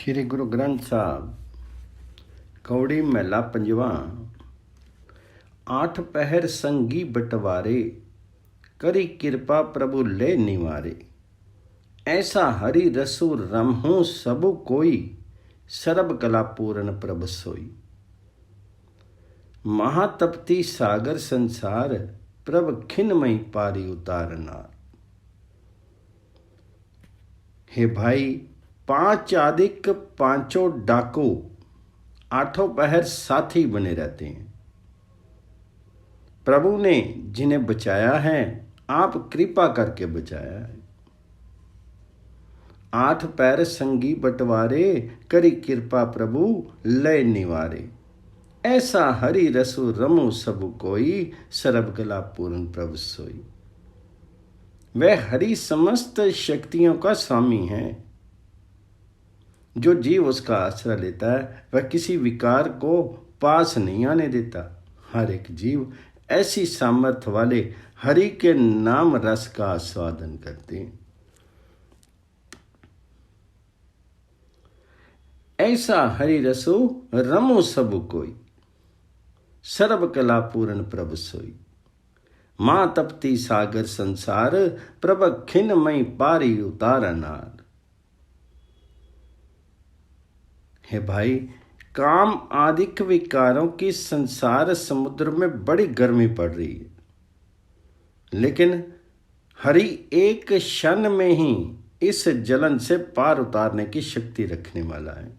श्री गुरु ग्रंथ साहब कौड़ी महला पंजवा। आठ पहर संगी बटवारे, करी कृपा प्रभु ले निवारे। ऐसा हरि रसु रमहु सबु कोई, सरब कला पूर्ण प्रभ सोई। महातपती सागर संसार, प्रभ खिनमई पारी उतारनार। हे भाई, पांच आदिक पांचों डाकू आठों पहर साथी बने रहते हैं। प्रभु ने जिन्हें बचाया है, आप कृपा करके बचाया है। आठ पैर संगी बटवारे, करी कृपा प्रभु लय निवारे। ऐसा हरि रसु रमु सबु कोई, सरब कला पूर्ण प्रभु सोई। वह हरि समस्त शक्तियों का स्वामी है। जो जीव उसका आश्रय लेता है, वह किसी विकार को पास नहीं आने देता। हर एक जीव ऐसी सामर्थ्य वाले हरि के नाम रस का आस्वादन करते हैं। ऐसा हरि रसो रमो सबु कोई, सर्व कला पूर्ण प्रभ सोई। मां तपती सागर संसार, प्रभ खिनमई पारी उतारनार। हे भाई, काम आदिक विकारों की संसार समुद्र में बड़ी गर्मी पड़ रही है, लेकिन हरि एक क्षण में ही इस जलन से पार उतारने की शक्ति रखने वाला है।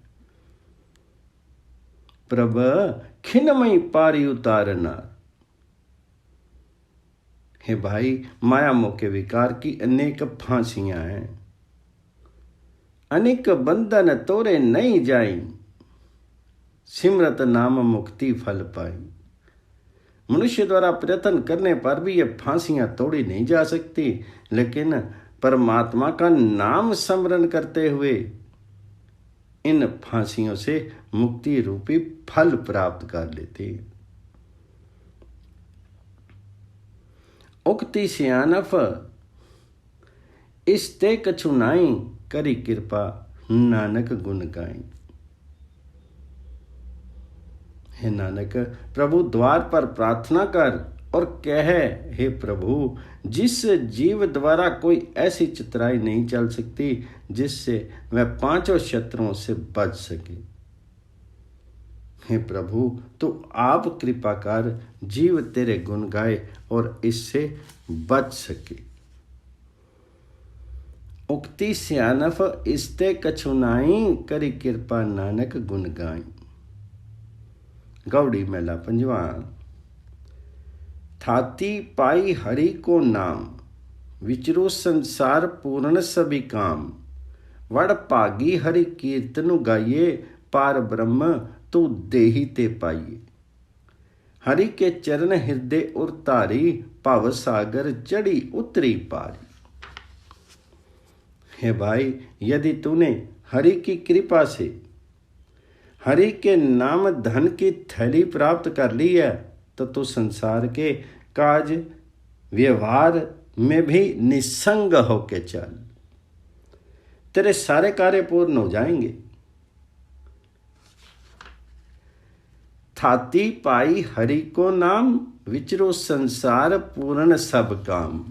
प्रभ खिनमई पारी उतारनार। हे भाई, माया मोह के विकार की अनेक फांसियां हैं। अनेक बंधन तोरे नहीं जाई, सिमरत नाम मुक्ति फल पाई। मनुष्य द्वारा प्रयत्न करने पर भी ये फांसियां तोड़ी नहीं जा सकती, लेकिन परमात्मा का नाम स्मरण करते हुए इन फांसियों से मुक्ति रूपी फल प्राप्त कर लेते हैं। उक्ति सियानफ इसते कछु नाई, करी कृपा नानक गुण गाई। हे नानक, प्रभु द्वार पर प्रार्थना कर और कह, हे प्रभु, जिस जीव द्वारा कोई ऐसी चितराई नहीं चल सकती जिससे वह पांचों शत्रुओं से बच सके। हे प्रभु, तो आप कृपा कर, जीव तेरे गुण गाए और इससे बच सके। उक्ति सियानफ इसते कछु नाई, करी कृपा नानक गुण गाई। गौड़ी मेला पंजवा। थाती पाई हरि को नाम, विचरो संसार पूर्ण सभी काम। वड़ पागी हरि कीर्तनु गाइए, पार ब्रह्म तू देही ते पाइए। हरि के चरण हृदय उरतारी, भव सागर चढ़ी उतरी पारी। हे भाई, यदि तूने हरि की कृपा से हरि के नाम धन की थैली प्राप्त कर ली है, तो तू संसार के काज व्यवहार में भी निसंग होके चल। तेरे सारे कार्य पूर्ण हो जाएंगे। थाती पाई हरि को नाम, विचरो संसार पूर्ण सब काम।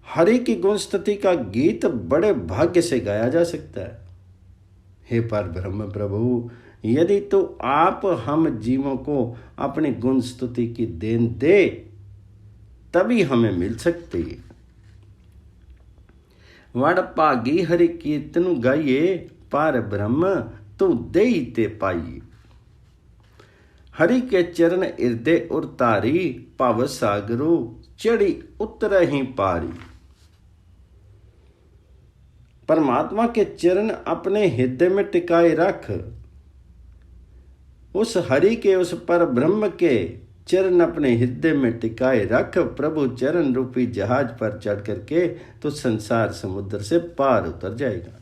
हरि की गुण स्तुति का गीत बड़े भाग्य से गाया जा सकता है। हे पर ब्रह्म प्रभु, यदि तो आप हम जीवों को अपनी गुण स्तुति की देन दे, तभी हमें मिल सकती है। वड़ पागी हरि कीर्तनु गाइए, पार ब्रह्म तू देई ते पाइए। हरि के चरण हृदय उरतारी, भव सागरो चढ़ी उतर ही पारी। परमात्मा के चरण अपने हृदय में टिकाए रख। उस हरि के, उस पर ब्रह्म के चरण अपने हृदय में टिकाए रख। प्रभु चरण रूपी जहाज पर चढ़ करके तो संसार समुद्र से पार उतर जाएगा।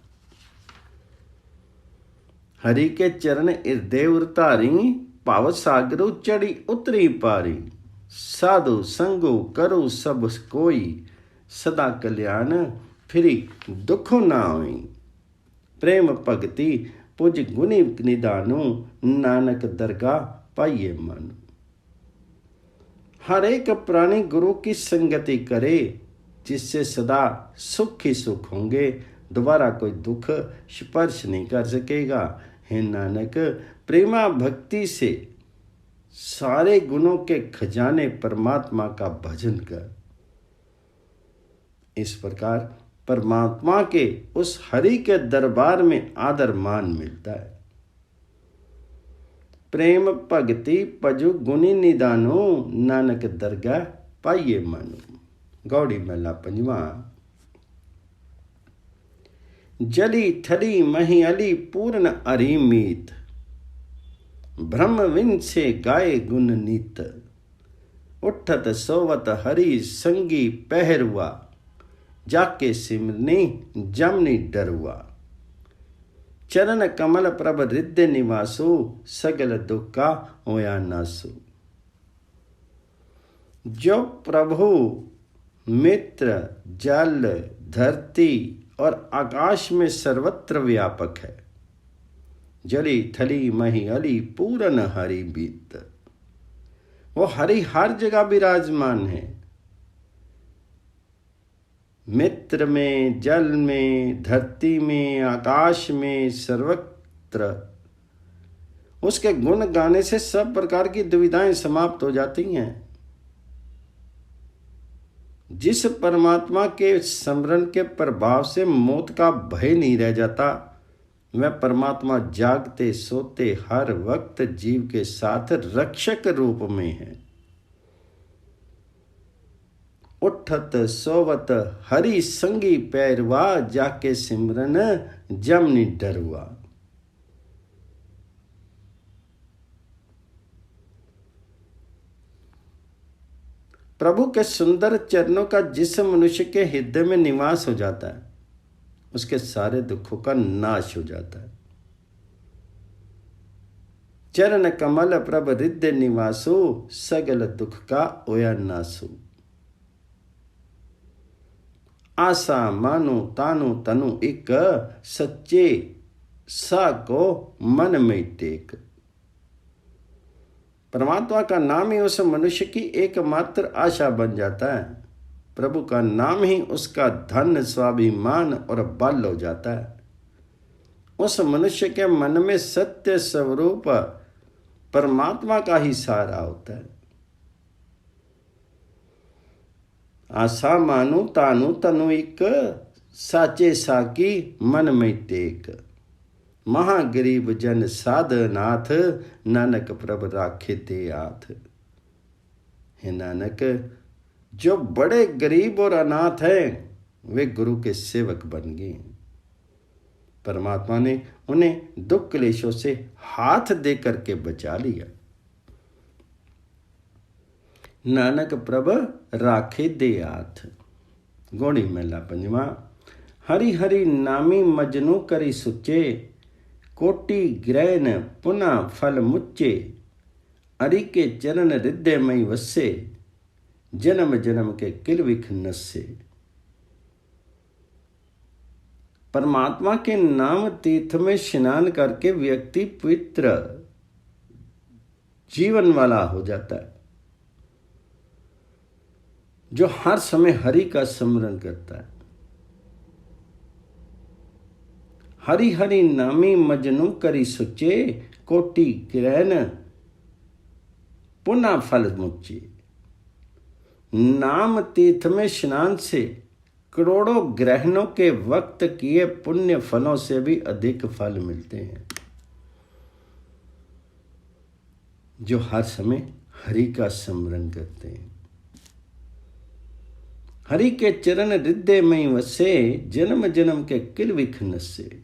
हरि के चरण हृदय उरतारी, भव सागरो चढ़ी उतरी पारी। साधु संगो करो सब कोई, सदा कल्याण फिरी दुखो ना होई। प्रेम भगति पुज गुनी निदानू, नानक दरगाह पाइये मन। हर एक प्राणी गुरु की संगति करे, जिससे सदा सुख ही सुख होंगे, दोबारा कोई दुख स्पर्श नहीं कर सकेगा। हे नानक, प्रेमा भक्ति से सारे गुणों के खजाने परमात्मा का भजन कर। इस प्रकार परमात्मा के उस हरि के दरबार में आदर मान मिलता है। प्रेम भगति पजु गुनी निदानो, नानक दरगाह पाइये मानो। गौड़ी महला पंजवा। जली थली मही अली पूर्ण अरी मीत, ब्रह्म विन से गाये गुण नीत। उठत सोवत हरि संगी पहरुआ, जाके सिमरनी जमनी डरुआ। चरण कमल प्रभ हृदय निवासो, सगल दुख का होया नासु। जो प्रभु मित्र जल धरती और आकाश में सर्वत्र व्यापक है, जली थली मही अली पूरन हरि बीत। वो हरि हर जगह विराजमान है, मित्र में, जल में, धरती में, आकाश में, सर्वत्र। उसके गुण गाने से सब प्रकार की दुविधाएं समाप्त हो जाती हैं। जिस परमात्मा के स्मरण के प्रभाव से मौत का भय नहीं रह जाता, वह परमात्मा जागते सोते हर वक्त जीव के साथ रक्षक रूप में है। उठत सोवत हरि संगी पैरवा, जाके सिमरन जमनी डरुआ। प्रभु के सुंदर चरणों का जिस मनुष्य के हृदय में निवास हो जाता है, उसके सारे दुखों का नाश हो जाता है। चरण कमल प्रभ हृदय निवासो, सगल दुख का ओया नासु। आशा मानो तानो तनु एक, सच्चे सा को मन में टेक। परमात्मा का नाम ही उस मनुष्य की एकमात्र आशा बन जाता है। प्रभु का नाम ही उसका धन, स्वाभिमान और बल हो जाता है। उस मनुष्य के मन में सत्य स्वरूप परमात्मा का ही सहारा होता है। आशा मानु तानु तनु एक, साचे साकी मन में टेक। महागरीब जन साधनाथ, नानक प्रभ राखे ते आथ। हे नानक, जो बड़े गरीब और अनाथ हैं, वे गुरु के सेवक बन गए। परमात्मा ने उन्हें दुख क्लेशों से हाथ दे करके बचा लिया। नानक प्रभ राखे दे आथ। गौड़ी महला पंजवा। हरि हरि नामी मजनू करी सुचे, कोटि ग्रहण पुनः फल मुच्चे। हरि के चरण हृदय मई वसे, जन्म जन्म के किल विख नसे। परमात्मा के नाम तीर्थ में स्नान करके व्यक्ति पवित्र जीवन वाला हो जाता है, जो हर समय हरि का स्मरण करता है। हरि हरि नामी मजनू करी सुचे, कोटि ग्रहण पुनः फल मुच्चे। नाम तीर्थ में स्नान से करोड़ों ग्रहणों के वक्त किए पुण्य फलों से भी अधिक फल मिलते हैं। जो हर समय हरि का स्मरण करते हैं। हरि के चरण हृदय में वसे, जन्म जन्म के किल विख नसे।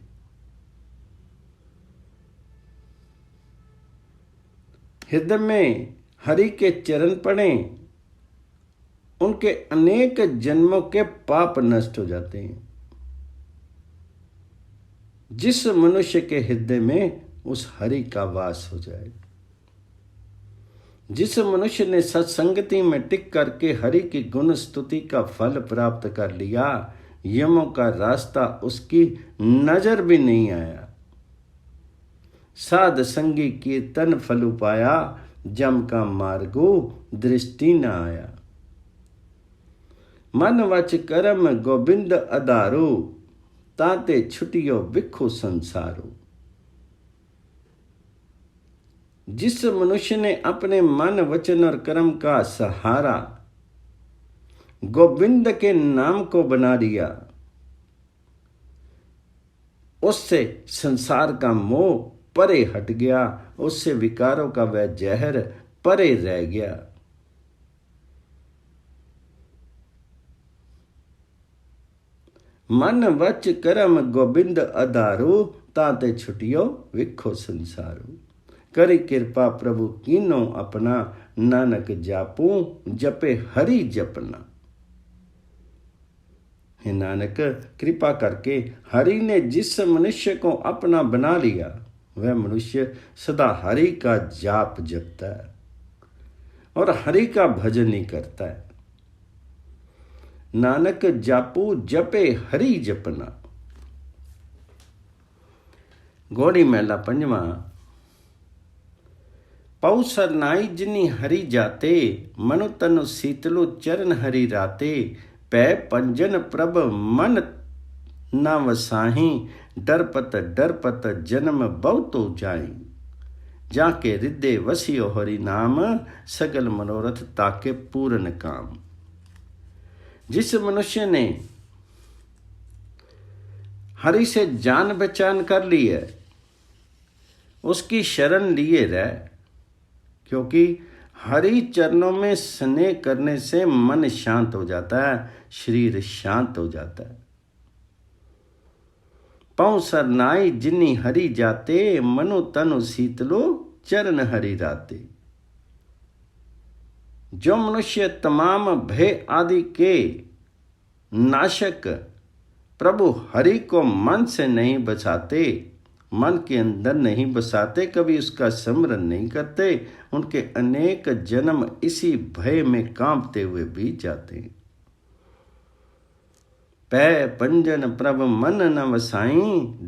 हृदय में हरि के चरण पड़े, उनके अनेक जन्मों के पाप नष्ट हो जाते हैं। जिस मनुष्य के हृदय में उस हरि का वास हो जाए, जिस मनुष्य ने सत्संगति में टिक करके हरि की गुण स्तुति का फल प्राप्त कर लिया, यमों का रास्ता उसकी नजर भी नहीं आया। साध संगी कीर्तन फल पाया, जम का मार्गो दृष्टि न आया। मन वच करम गोबिंद आधारो, ताते छुटियो बिखो संसारो। जिस मनुष्य ने अपने मन वचन और कर्म का सहारा गोविंद के नाम को बना लिया, उससे संसार का मोह परे हट गया, उससे विकारों का वह जहर परे रह गया। मन वच करम गोबिंद आधारो, ताते छुटियो विखो संसारो। करी कृपा प्रभु कीनो अपना, नानक जापू जपे हरि जपना। हे नानक, कृपा करके हरि ने जिस मनुष्य को अपना बना लिया, वह मनुष्य सदा हरि का जाप जपता है और हरि का भजन ही करता है। नानक जापू जपे हरि जपना। घोड़ी मेला पंजवा। पौ सरनाई जिनी हरि जाते, मनु तनु शीतलु चरण हरि राते। पै पंजन प्रभ मन न वसाही, डरपत जन्म बहुतो जाई। जाके हृदय वसियो हरि नाम, सगल मनोरथ ताके पूर्ण काम। जिस मनुष्य ने हरि से जान पहचान कर ली है, उसकी शरण लिए रह, क्योंकि हरि चरणों में स्नेह करने से मन शांत हो जाता है, शरीर शांत हो जाता है। पौ सरनाई जिन्नी हरि जाते, मनु तनु शीतलो चरण हरि राते। जो मनुष्य तमाम भय आदि के नाशक प्रभु हरि को मन से नहीं बसाते, मन के अंदर नहीं बसाते, कभी उसका स्मरण नहीं करते, उनके अनेक जन्म इसी भय में कांपते हुए बीत जाते हैं। पै पंजन प्रभ मन न वसाई,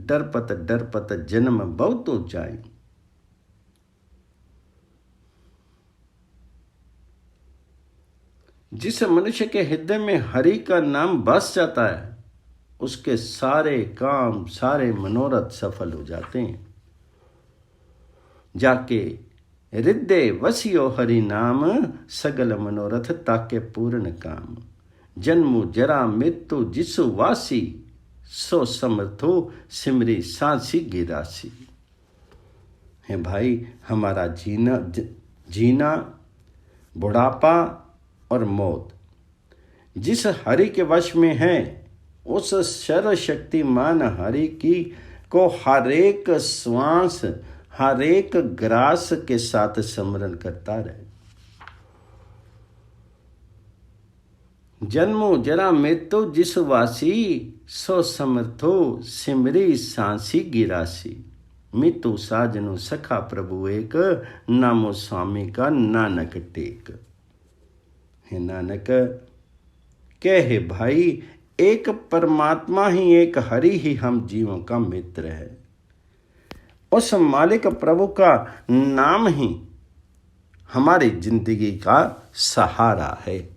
डरपत जन्म बहुतो जाई। जिस मनुष्य के हृदय में हरि का नाम बस जाता है, उसके सारे काम सारे मनोरथ सफल हो जाते हैं। जाके हृदय वसियो हरि नाम, सगल मनोरथ ताके पूर्ण काम। जन्मु जरा मृत्यु जिसु वासी, सो समर्थो सिमरी सांसी गिरासी। है भाई, हमारा जीना बुढ़ापा और मौत जिस हरि के वश में है, उस सर्वशक्तिमान हरि की को हर एक श्वास हर एक ग्रास के साथ स्मरण करता रहे। जन्मो जरा मृत्यु जिस वासी, सो समर्थो सिमरी सांसी गिरासी। मितु साजनु सखा प्रभु एक, नामो स्वामी का नानक टेक। हे नानक, कहे भाई, एक परमात्मा ही, एक हरि ही हम जीवों का मित्र है। उस मालिक प्रभु का नाम ही हमारी जिंदगी का सहारा है।